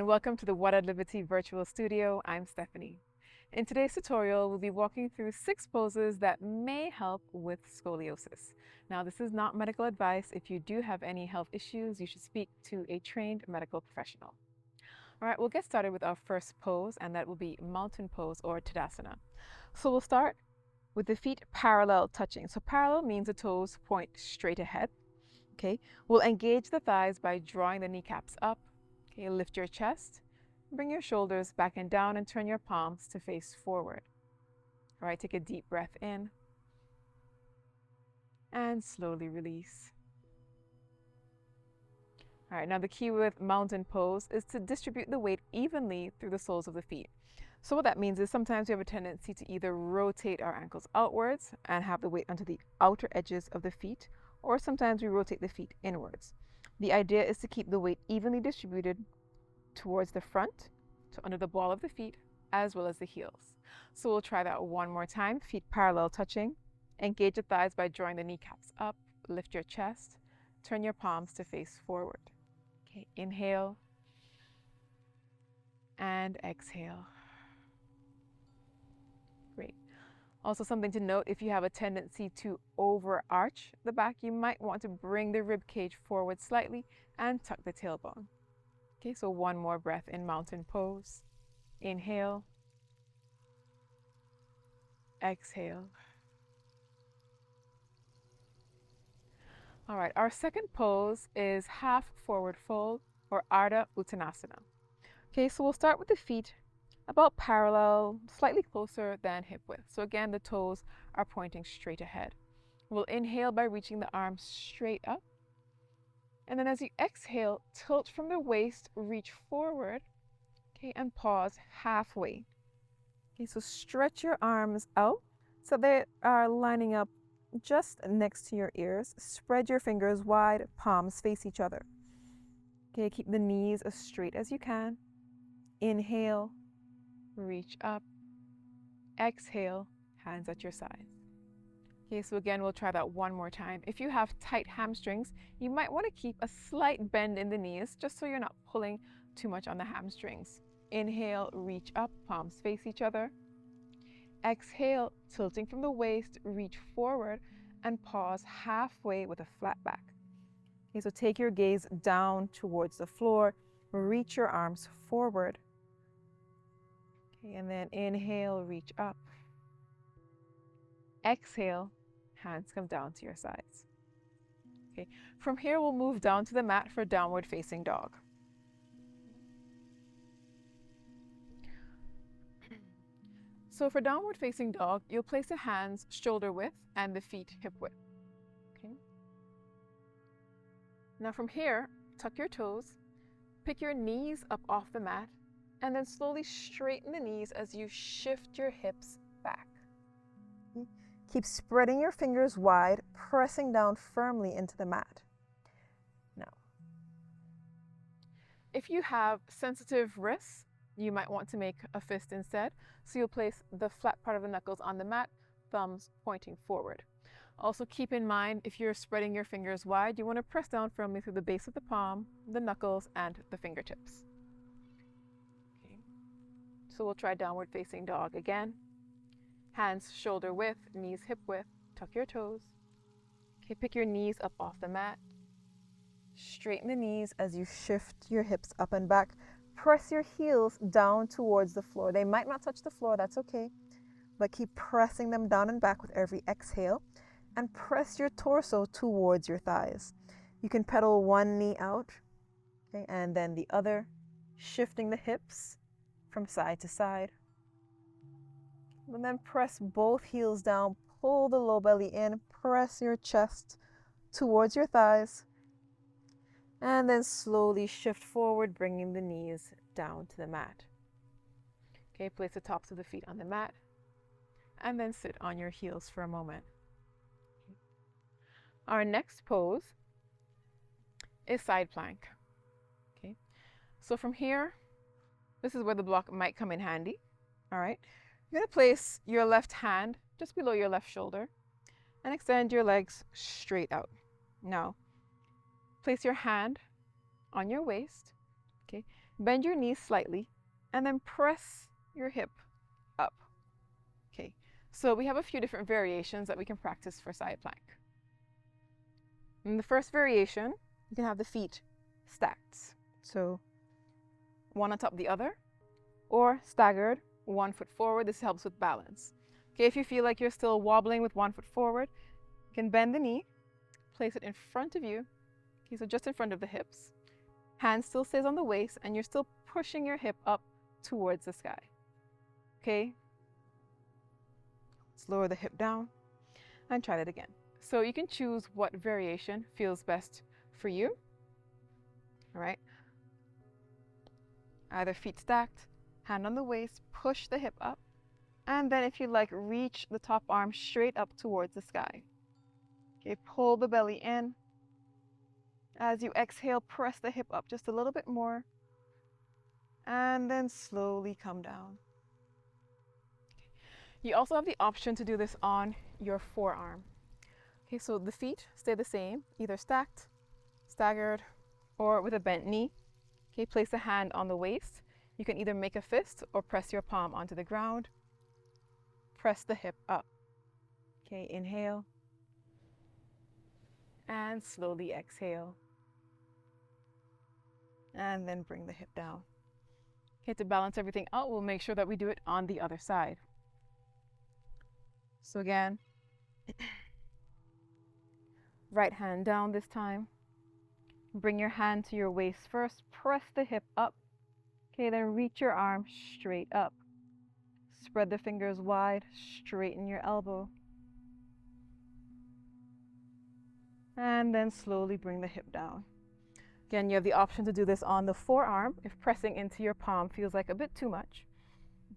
and welcome to the What at Liberty virtual studio. I'm Stephanie. In today's tutorial, we'll be walking through 6 poses that may help with scoliosis. Now, this is not medical advice. If you do have any health issues, you should speak to a trained medical professional. All right, we'll get started with our first pose, and that will be mountain pose or Tadasana. So we'll start with the feet parallel touching. So parallel means the toes point straight ahead. Okay, we'll engage the thighs by drawing the kneecaps up. Okay, lift your chest, bring your shoulders back and down, and turn your palms to face forward. All right, take a deep breath in and slowly release. All right, now the key with mountain pose is to distribute the weight evenly through the soles of the feet. So what that means is sometimes we have a tendency to either rotate our ankles outwards and have the weight onto the outer edges of the feet, or sometimes we rotate the feet inwards. The idea is to keep the weight evenly distributed towards the front, so under the ball of the feet, as well as the heels. So we'll try that one more time. Feet parallel touching. Engage the thighs by drawing the kneecaps up. Lift your chest. Turn your palms to face forward. Okay, inhale and exhale. Great. Also, something to note, if you have a tendency to overarch the back, you might want to bring the rib cage forward slightly and tuck the tailbone. Okay, so one more breath in mountain pose. Inhale. Exhale. All right, our second pose is half forward fold or Ardha Uttanasana. Okay, so we'll start with the feet about parallel, slightly closer than hip width. So again, the toes are pointing straight ahead. We'll inhale by reaching the arms straight up. And then as you exhale, tilt from the waist, reach forward, okay, and pause halfway. Okay, so stretch your arms out so they are lining up just next to your ears. Spread your fingers wide, palms face each other. Okay, keep the knees as straight as you can. Inhale. Reach up, exhale, hands at your sides. Okay, so again, we'll try that one more time. If you have tight hamstrings, you might want to keep a slight bend in the knees just so you're not pulling too much on the hamstrings. Inhale, reach up, palms face each other. Exhale, tilting from the waist, reach forward and pause halfway with a flat back. Okay, so take your gaze down towards the floor, reach your arms forward. And then inhale, reach up. Exhale, hands come down to your sides. Okay, from here we'll move down to the mat for downward facing dog. So for downward facing dog, you'll place the hands shoulder width and the feet hip width. Okay. Now from here, tuck your toes, pick your knees up off the mat, and then slowly straighten the knees as you shift your hips back. Keep spreading your fingers wide, pressing down firmly into the mat. Now, if you have sensitive wrists, you might want to make a fist instead. So you'll place the flat part of the knuckles on the mat, thumbs pointing forward. Also keep in mind, if you're spreading your fingers wide, you want to press down firmly through the base of the palm, the knuckles, and the fingertips. So we'll try downward facing dog again. Hands shoulder width, knees hip width, tuck your toes. Okay, pick your knees up off the mat. Straighten the knees as you shift your hips up and back. Press your heels down towards the floor. They might not touch the floor, that's okay. But keep pressing them down and back with every exhale. And press your torso towards your thighs. You can pedal one knee out, okay, and then the other, shifting the hips from side to side. And then press both heels down, pull the low belly in, press your chest towards your thighs, and then slowly shift forward, bringing the knees down to the mat. Okay, place the tops of the feet on the mat, and then sit on your heels for a moment. Our next pose is side plank. Okay, so from here, this is where the block might come in handy. All right, you're going to place your left hand just below your left shoulder and extend your legs straight out. Now, place your hand on your waist. Okay, Bend your knees slightly and then press your hip up. Okay, so we have a few different variations that we can practice for side plank. In the first variation, you can have the feet stacked. So one on top of the other, or staggered, 1 foot forward. This helps with balance. Okay, if you feel like you're still wobbling with 1 foot forward, you can bend the knee, place it in front of you. Okay, so just in front of the hips. Hand still stays on the waist, and you're still pushing your hip up towards the sky. Okay, let's lower the hip down and try that again. So you can choose what variation feels best for you. All right, either feet stacked, hand on the waist, push the hip up, and then if you like, reach the top arm straight up towards the sky. Okay, pull the belly in. As you exhale, press the hip up just a little bit more, and then slowly come down. You also have the option to do this on your forearm. Okay, so the feet stay the same, either stacked, staggered, or with a bent knee. Okay, place a hand on the waist. You can either make a fist or press your palm onto the ground. Press the hip up. Okay, inhale. And slowly exhale. And then bring the hip down. Okay, to balance everything out, we'll make sure that we do it on the other side. So again, right hand down this time. Bring your hand to your waist first. Press the hip up. Okay, then reach your arm straight up. Spread the fingers wide. Straighten your elbow. And then slowly bring the hip down. Again, you have the option to do this on the forearm if pressing into your palm feels like a bit too much.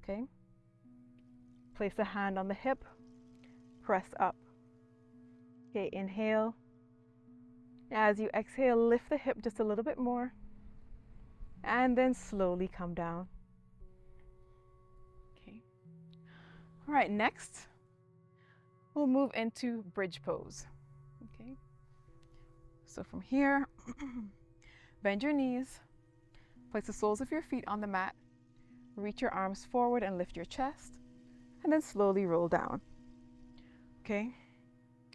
Okay. Place a hand on the hip. Press up. Okay, inhale. As you exhale, lift the hip just a little bit more, and then slowly come down. Okay. All right, next, we'll move into bridge pose. Okay. So from here, bend your knees, place the soles of your feet on the mat, reach your arms forward and lift your chest, and then slowly roll down. Okay.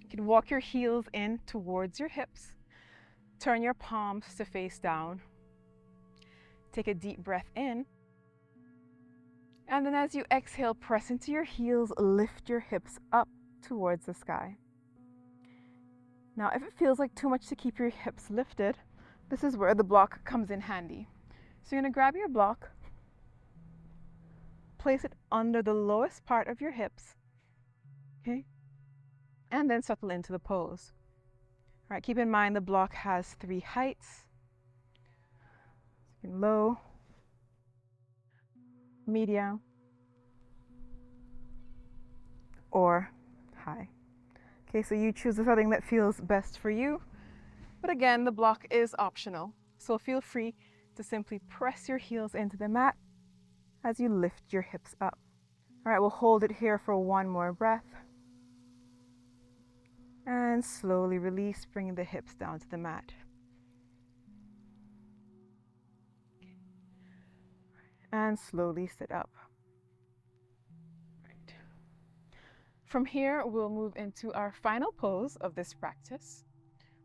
You can walk your heels in towards your hips. Turn your palms to face down. Take a deep breath in. And then as you exhale, press into your heels, lift your hips up towards the sky. Now, if it feels like too much to keep your hips lifted, this is where the block comes in handy. So you're going to grab your block, place it under the lowest part of your hips, okay? And then settle into the pose. All right, keep in mind the block has 3 heights. Low, medium, or high. Okay, so you choose the setting that feels best for you. But again, the block is optional. So feel free to simply press your heels into the mat as you lift your hips up. All right, we'll hold it here for 1 more breath. And slowly release, bringing the hips down to the mat. And slowly sit up. Right. From here, we'll move into our final pose of this practice,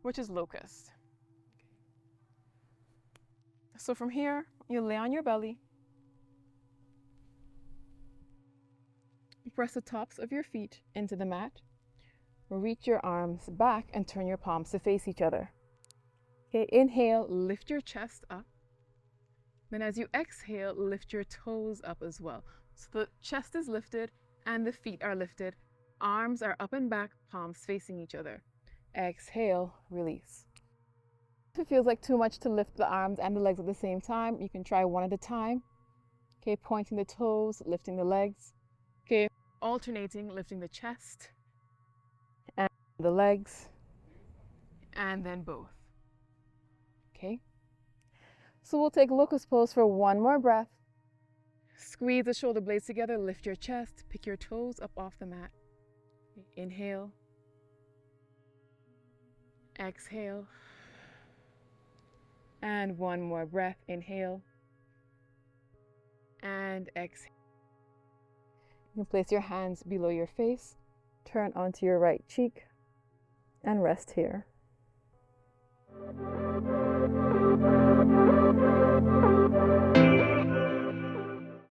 which is locust. So from here, you lay on your belly. Press the tops of your feet into the mat. Reach your arms back and turn your palms to face each other. Okay, inhale, lift your chest up. Then as you exhale, lift your toes up as well. So the chest is lifted and the feet are lifted. Arms are up and back, palms facing each other. Exhale, release. If it feels like too much to lift the arms and the legs at the same time, you can try one at a time. Okay, pointing the toes, lifting the legs. Okay, alternating, lifting the chest and the legs, and then both. Okay, so we'll take locust pose for 1 more breath. Squeeze the shoulder blades together, lift your chest, pick your toes up off the mat. Inhale, exhale, and 1 more breath. Inhale, And exhale. You can place your hands below your face, turn onto your right cheek, and rest here.